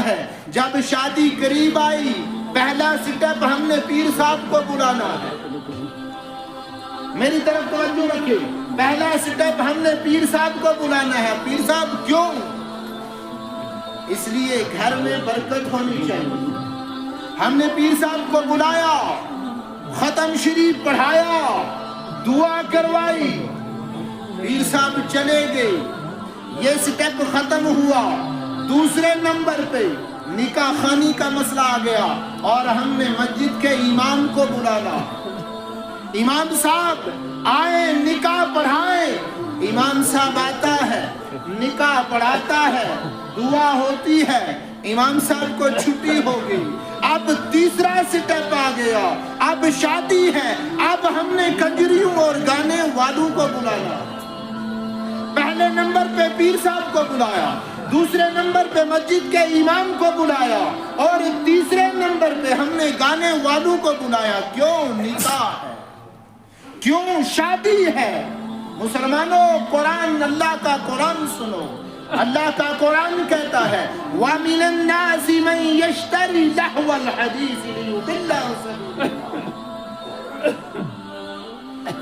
ہے جب شادی قریب آئی پہلا سٹیپ ہم نے پیر صاحب کو بلانا ہے. میری طرف توجہ رکھے, پہلا سٹیپ ہم نے پیر صاحب کو بلانا ہے. پیر صاحب کیوں؟ اس لیے گھر میں برکت ہونی چاہیے. ہم نے پیر صاحب کو بلایا, ختم شریف پڑھایا, دعا کروائی, پیر صاحب چلے گئے, یہ سٹیپ ختم ہوا. دوسرے نمبر پہ نکاح خوانی کا مسئلہ آ گیا اور ہم نے مسجد کے امام کو بلانا. امام صاحب آئے, نکاح پڑھائیں. امام صاحب آتا ہے, نکاح پڑھاتا ہے, دعا ہوتی ہے, امام صاحب کو چھٹی ہو گئی. اب تیسرا سٹیپ آ گیا, اب شادی ہے, اب ہم نے کنجریوں اور گانے والوں کو بلانا. پہلے نمبر پہ پیر صاحب کو بلایا, دوسرے نمبر پہ مسجد کے امام کو بلایا, اور تیسرے نمبر پہ ہم نے گانے والوں کو بلایا. کیوں؟ نکاح ہے, کیوں شادی ہے. مسلمانوں, قرآن, اللہ کا قرآن سنو. اللہ کا قرآن کہتا ہے وَمِنَ النَّاسِ مَن يَشْتَرِي لَهْوَ الْحَدِيثِ لِيُضِلَّ عَن سَبِيلِ اللَّهِ.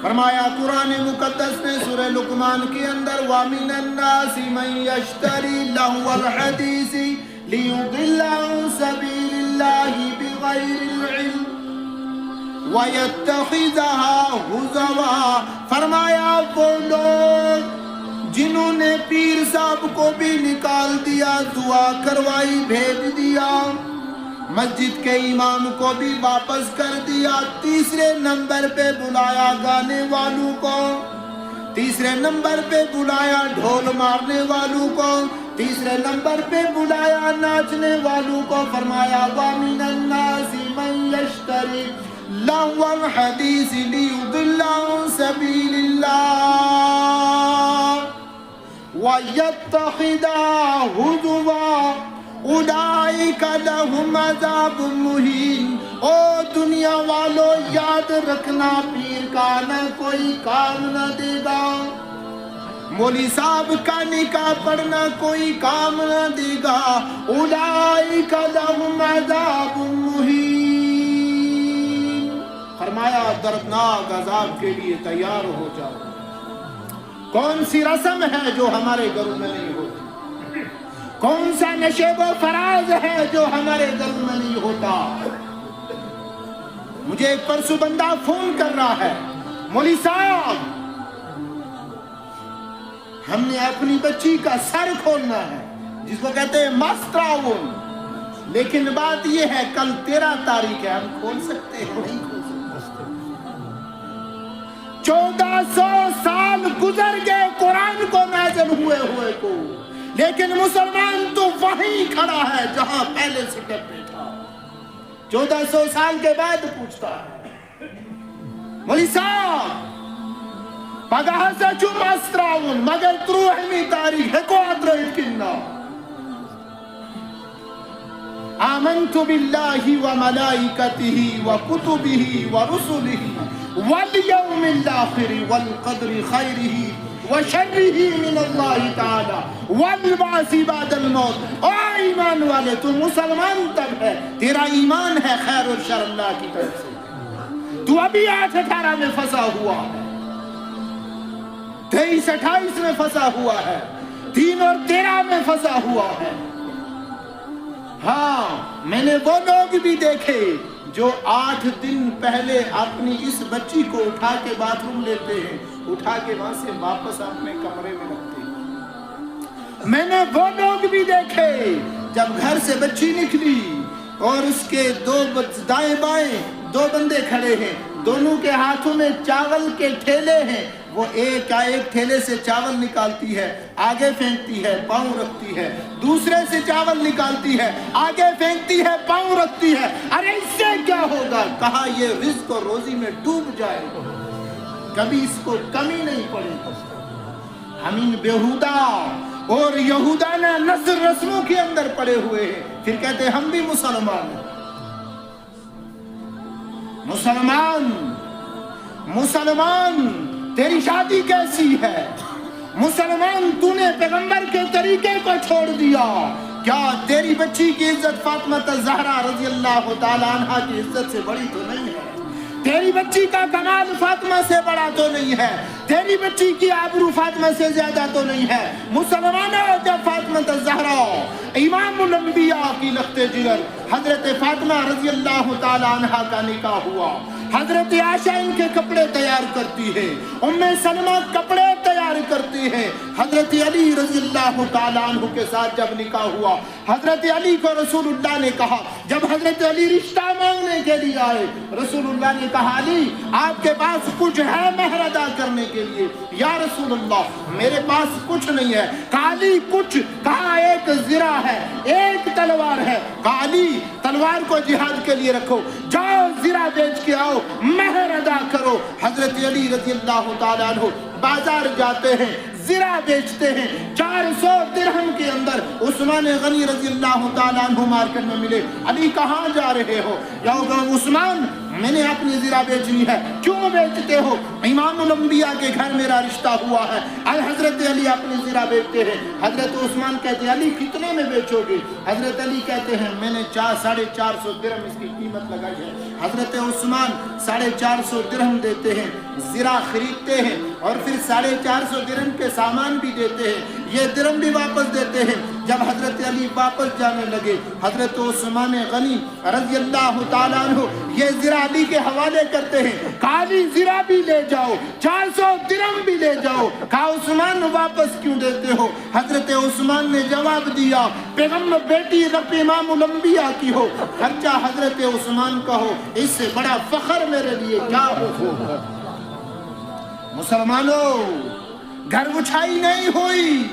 فرمایا قرآن مقدس میں سورہ لقمان کے اندر وَمِنَ النَّاسِ مَن يَشْتَرِي لَهْوَ الْحَدِيثِ لِيُضِلَّ عَن سَبِيلِ اللَّهِ بِغَيْرِ الْعِلْمِ وَيَتَّخِذَهَا هُزُوًا. فرمایا وہ لوگ جنہوں نے پیر صاحب کو بھی نکال دیا, دعا کروائی, بھیج دیا, مسجد کے امام کو بھی واپس کر دیا. تیسرے نمبر پہ بلایا گانے والوں کو, تیسرے نمبر پہ بلایا ڈھول مارنے والوں کو, تیسرے نمبر پہ بلایا ناچنے والوں کو. فرمایا وَمِنَ النَّاسِ مَن يَشْتَرِي لَهْوَ الْحَدِيثِ لِيُضِلَّ عَن سَبِيلِ اللَّهِ وَيَتَّخِذَهَا هُزُوًا أُولَئِكَ لَهُمْ عَذَابٌ مُّهِينٌ. او دنیا والوں, یاد رکھنا پیر کا نہ کوئی کام نہ دے گا, مولوی صاحب کا نکاح پڑھنا کوئی کام نہ دے گا. أُولَئِكَ لَهُمْ عَذَابٌ مُّهِينٌ. فرمایا دردناک عذاب کے لیے تیار ہو جاؤ. کون سی رسم ہے جو ہمارے گھروں میں نہیں ہوتی؟ کون سا نشیب و فراز ہے جو ہمارے گھروں میں نہیں ہوتا؟ مجھے ایک پرسو بندہ فون کر رہا ہے, مولوی صاحب ہم نے اپنی بچی کا سر کھولنا ہے, جس کو کہتے ہیں ماسٹراؤن, لیکن بات یہ ہے کل 13 تاریخ ہے, ہم کھول سکتے ہیں؟ نہیں کھول سکتے. 1400 سال گزر گئے قرآن کو نازل ہوئے کو, لیکن مسلمان تو وہیں کھڑا ہے جہاں پہلے سٹیپ پہ تھا. 1400 سال کے بعد پوچھتا ہے مولوی صاحب پگاہ سے چم اسٹراؤن مگر تروحمی تاریخ ہے کو ادرائیت کننا. آمنت باللہ وملائکتہ وکتبہ ورسلہ والیوم الاخر والقدر خیرہ وشرہ من اللہ تعالی والبعث بعد الموت. او ایمان والے, تو مسلمان تب ہے, تیرا ایمان ہے خیر اور شر اللہ کی طرف سے. تو ابھی 8-18 میں پھنسا ہوا ہے, 23-28 میں پھنسا ہوا ہے, 3 اور 13 میں پھنسا ہوا ہے. ہاں, میں نے وہ لوگ بھی دیکھے جو 8 دن پہلے اپنی اس بچی کو اٹھا کے باتھ روم لیتے ہیں, اٹھا کے وہاں سے واپس اپنے کمرے میں رکھتے ہیں. میں نے وہ لوگ بھی دیکھے جب گھر سے بچی نکلی اور اس کے دائیں بائیں 2 بندے کھڑے ہیں, دونوں کے ہاتھوں میں چاول کے ٹھیلے ہیں, وہ ایک ٹھیلے سے چاول نکالتی ہے, آگے پھینکتی ہے, پاؤں رکھتی ہے, دوسرے سے چاول نکالتی ہے, آگے پھینکتی ہے, پاؤں رکھتی ہے. ارے اس سے کیا ہوگا؟ کہا یہ رزق اور روزی میں ڈوب جائے گا, کبھی اس کو کمی نہیں پڑے گی. ہم ان بیہودہ اور یہودانہ نظر رسموں کے اندر پڑے ہوئے ہیں, پھر کہتے ہیں ہم بھی مسلمان ہیں. مسلمان تیری شادی کیسی ہے؟ مسلمان تو نے پیغمبر کے طریقے کو چھوڑ دیا, کیا تیری بچی کی عزت فاطمہ الزہرا رضی اللہ تعالیٰ عنہ کی عزت سے بڑی تو نہیں ہے؟ تیری بچی کا کمال فاطمہ سے بڑا تو نہیں ہے؟ تیری بچی کی آبرو فاطمہ سے زیادہ تو نہیں ہے؟ مسلمانوں، جب فاطمہ الزہرا امام الانبیاء کی لخت جگر حضرت فاطمہ رضی اللہ تعالیٰ عنہ کا نکاح ہوا، حضرت عائشہ ان کے کپڑے تیار کرتی ہے، ام سلمہ کپڑے تیار کرتی ہے، حضرت علی رضی اللہ تعالیٰ عنہ کے ساتھ جب نکاح ہوا، حضرت علی کو رسول اللہ نے کہا، جب حضرت علی رشتہ مانگنے کے لیے آئے، رسول اللہ نے کہا علی آپ کے پاس کچھ ہے مہر ادا کرنے کے لیے؟ یا رسول اللہ میرے پاس کچھ نہیں ہے۔ کہا علی کچھ؟ کہا ایک زرہ ہے، ایک تلوار ہے۔ کہا علی تلوار کو جہاد کے لیے رکھو، جاؤ زرہ بیچ کے آؤ، مہر ادا کرو۔ حضرت علی رضی اللہ تعالیٰ عنہ بازار جاتے ہیں، زرہ بیچتے ہیں، 400 درہم کے اندر عثمان غنی رضی اللہ تعالیٰ عنہ مارکیٹ میں ملے۔ علی کہاں جا رہے ہو؟ یا عثمان میں نے اپنی زرہ بیچنی ہے۔ کیوں بیچتے ہو؟ امام الانبیاء کے گھر میرا رشتہ ہوا ہے۔ حضرت علی اپنی زرہ بیچتے ہیں۔ حضرت عثمان کہتے ہیں علی کتنے میں بیچو گے؟ حضرت علی کہتے ہیں میں نے 450 درہم اس کی قیمت لگائی ہے۔ حضرت عثمان 450 درہم دیتے ہیں، زرہ خریدتے ہیں اور پھر 450 درہم کے سامان بھی دیتے ہیں، یہ درہم بھی واپس دیتے ہیں۔ جب حضرت علی واپس جانے لگے، حضرت عثمان غنی رضی اللہ تعالیٰ عنہ یہ زرہ علی کے حوالے کرتے ہیں۔ کہا علی زرہ بھی لے جاؤ، 400 درہم بھی لے جاؤ۔ کہا عثمان واپس کیوں دیتے ہو؟ حضرت عثمان نے جواب دیا پیغمبر بیٹی رب امام الانبیاء کی ہو، خرچہ حضرت عثمان کا ہو، اس سے بڑا فخر میرے لیے کیا ہوگا؟ مسلمانوں، گھر بچھائی نہیں ہوئی،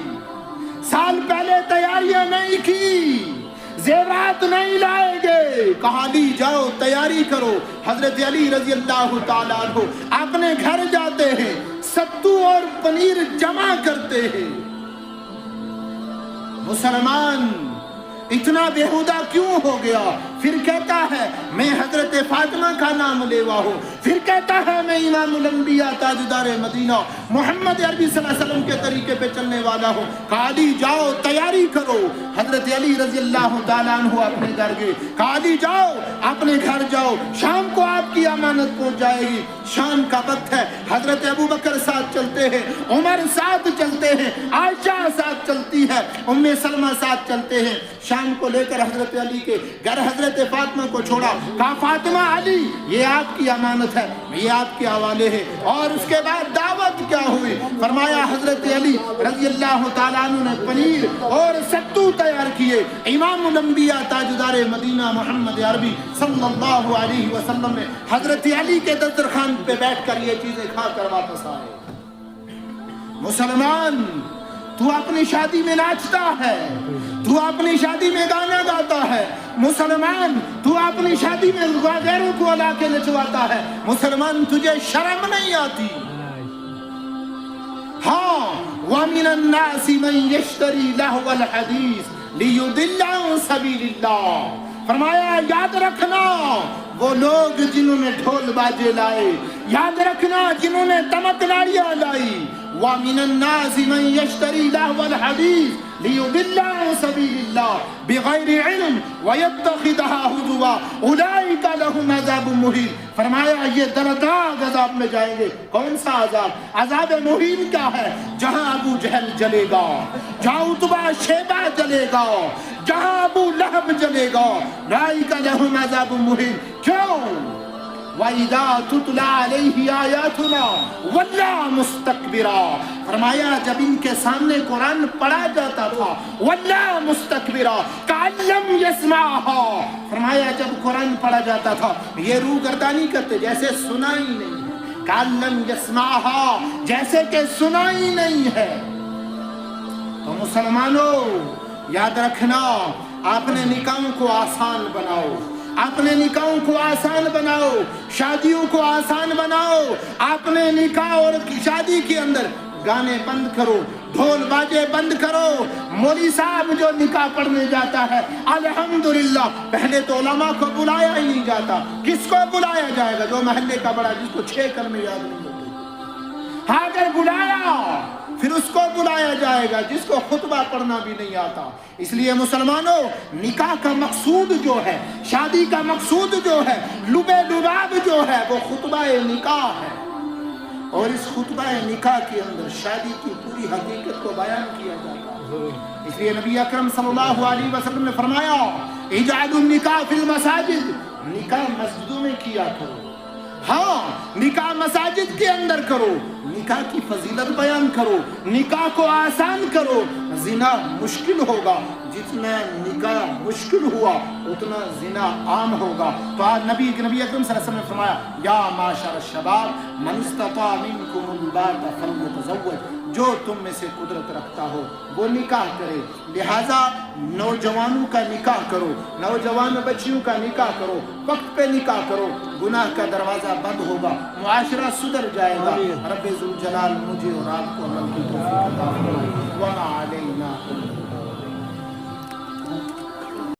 سال پہلے تیاریاں نہیں کی، زیورات نہیں لائے گے۔ کہا علی جاؤ تیاری کرو۔ حضرت علی رضی اللہ تعالیٰ عنہ اپنے گھر جاتے ہیں، ستو اور پنیر جمع کرتے ہیں۔ مسلمان اتنا بےہودہ کیوں ہو گیا؟ پھر کہتا ہے میں حضرت فاطمہ کا نام لیوا ہوں، پھر کہتا ہے میں امام الانبیاء تاجدار مدینہ محمد عربی صلی اللہ علیہ وسلم کے طریقے پہ چلنے والا ہوں۔ کہا علی جاؤ تیاری کرو۔ حضرت علی رضی اللہ تعالیٰ عنہ اپنے گھر گئے۔ کہا علی جاؤ اپنے گھر جاؤ، شام کو آپ کی امانت پہنچ جائے گی۔ شام کا وقت ہے، حضرت ابو بکر ساتھ چلتے ہیں، عمر ساتھ چلتے ہیں، عائشہ ساتھ چلتی ہے، ام سلمہ ساتھ چلتے ہیں۔ شام کو لے کر حضرت علی کے گھر حضرت فاطمہ کو چھوڑا۔ کہا فاطمہ علی یہ آپ کی امانت ہے، یہ آپ کے حوالے ہے۔ اور اس کے بعد دعوت کیا ہوئی؟ فرمایا حضرت علی رضی اللہ تعالیٰ عنہ نے پنیر اور ستو تیار کیے۔ امام الانبیاء تاجدار مدینہ محمد عربی صلی اللہ علیہ وسلم نے حضرت علی کے دسترخوان پہ بیٹھ کر یہ چیزیں کھا کر واپس آئے۔ مسلمان تو اپنی شادی میں ناچتا ہے، تو اپنی شادی میں گانا گاتا ہے۔ مسلمان تو اپنی شادی میں غیروں کو الا کے نچواتا ہے۔ مسلمان تجھے شرم نہیں آتی؟ ہاں وَمِنَ النَّاسِ مَن يَشْتَرِي لَهْوَ الْحَدِيثِ لِيُضِلَّ عَن سَبِيلِ اللَّهِ۔ فرمایا یاد رکھنا وہ لوگ جنہوں نے ڈھول باجے لائے، یاد رکھنا جنہوں نے تمکناڑیاں لائی۔ وَمِنَ النَّاسِ مَن يَشْتَرِي لَهْوَ الْحَدِيثِ لِيُضِلَّ عَن سَبِيلِ اللَّهِ بِغَيْرِ عِلْمٍ وَيَتَّخِذَهَا هُزُوًا أُولَئِكَ لَهُمْ عَذَابٌ مُهِينٌ۔ فرمایا یہ دردناک عذاب میں جائیں گے۔ کون سا عذاب؟ عذاب مہین کیا ہے؟ جہاں ابو جہل جلے گا، جہاں عتبہ شیبہ جلے گا، جہاں ابو لہب جلے گا۔ أُولَئِكَ لَهُمْ عَذَابٌ مُهِينٌ۔ کیوں؟ وَإِذَا تُتْلَى عَلَيْهِ آيَاتُنَا وَلَّى مُسْتَكْبِرًا۔ فرمایا جب ان کے سامنے قرآن پڑھا جاتا تھا وَلَّى مُسْتَكْبِرًا كَأَن لَّمْ يَسْمَعْهَا۔ فرمایا جب قرآن پڑھا جاتا تھا یہ روح گردانی کرتے جیسے سنا ہی نہیں، كَأَن لَّمْ يَسْمَعْهَا جیسے کہ سنا ہی نہیں ہے۔ تو مسلمانوں یاد رکھنا اپنے نکاحوں کو آسان بناؤ، اپنے نکاحوں کو آسان بناؤ، شادیوں کو آسان بناؤ۔ اپنے نکاح اور شادی کے اندر گانے بند کرو، ڈھول باجے بند کرو۔ مولوی صاحب جو نکاح پڑھنے جاتا ہے الحمدللہ پہلے تو علماء کو بلایا ہی نہیں جاتا۔ کس کو بلایا جائے گا؟ جو محلے کا بڑا، جس کو 6 کلمے یاد نہیں ہوتے۔ ہاں اگر بلایا پھر اس کو بلایا جائے گا جس کو خطبہ پڑھنا بھی نہیں آتا. اس لیے مسلمانوں، نکاح کا مقصود جو ہے، شادی کا مقصود جو ہے، لب لباب جو ہے، وہ خطبہ نکاح ہے. اور اس خطبہ نکاح کے اندر شادی کی پوری حقیقت کو بیان کیا جاتا ہے. اس لیے نبی اکرم صلی اللہ علیہ وسلم نے فرمایا اجعلوا النکاح فی المساجد، نکاح مسجدوں میں کیا کرو. ہاں، نکاح مساجد کے اندر کرو، نکاح کی فضیلت بیان کرو، نکاح کو آسان کرو. زنا مشکل ہوگا، جتنا نکاح مشکل ہوا اتنا زنا عام ہوگا. تو آج نبی اکرم صلی اللہ علیہ وسلم نے فرمایا یا معاشر الشباب من استطاع منکم الباء فلیتزوج، جو تم میں سے قدرت رکھتا ہو وہ نکاح کرے. لہٰذا نوجوانوں کا نکاح کرو، نوجوان بچیوں کا نکاح کرو، وقت پہ نکاح کرو. گناہ کا دروازہ بند ہوگا، معاشرہ سدھر جائے گا. رب ذوالجلال مجھے اور آپ کو عمل کی توفیق عطا فرمائے. وما علینا